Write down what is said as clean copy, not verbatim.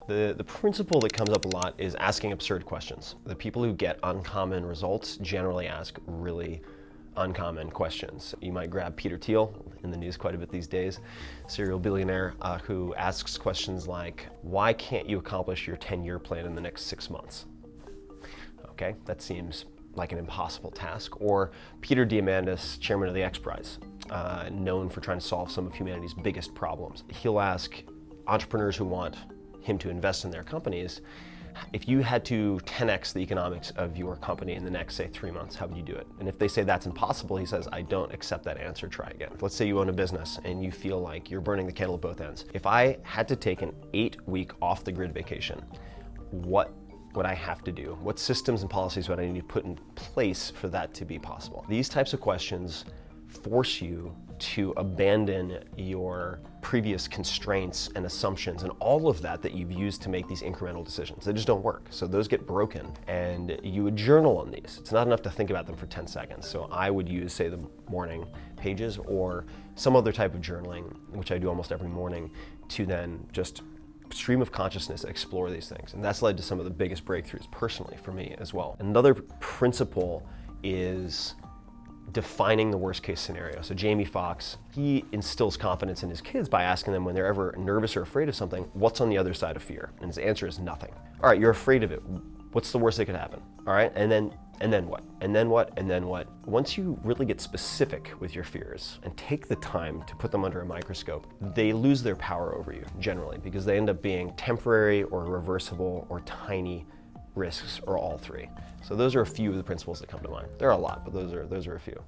The principle that comes up a lot is asking absurd questions. The people who get uncommon results generally ask really uncommon questions. You might grab Peter Thiel, in the news quite a bit these days, serial billionaire, who asks questions like, why can't you accomplish your 10-year plan in the next 6 months? Okay, that seems like an impossible task. Or Peter Diamandis, chairman of the X Prize, known for trying to solve some of humanity's biggest problems. He'll ask entrepreneurs who want him to invest in their companies, if you had to 10x the economics of your company in the next, say, 3 months, how would you do it? And if they say that's impossible, he says, I don't accept that answer, try again. Let's say you own a business and you feel like you're burning the candle at both ends. If I had to take an 8-week off-the-grid vacation, what would I have to do? What systems and policies would I need to put in place for that to be possible? These types of questions force you to abandon your previous constraints and assumptions and all of that you've used to make these incremental decisions. They just don't work. So those get broken, and you would journal on these. It's not enough to think about them for 10 seconds. So I would use, say, the morning pages or some other type of journaling, which I do almost every morning, to then just stream of consciousness explore these things. And that's led to some of the biggest breakthroughs personally for me as well. Another principle is defining the worst case scenario. So Jamie Foxx, he instills confidence in his kids by asking them when they're ever nervous or afraid of something, what's on the other side of fear? And his answer is nothing. All right, you're afraid of it. What's the worst that could happen? All right, and then what? And then what? And then what? Once you really get specific with your fears and take the time to put them under a microscope, they lose their power over you generally, because they end up being temporary or reversible or tiny risks, or all three. So those are a few of the principles that come to mind. There are a lot, but those are a few.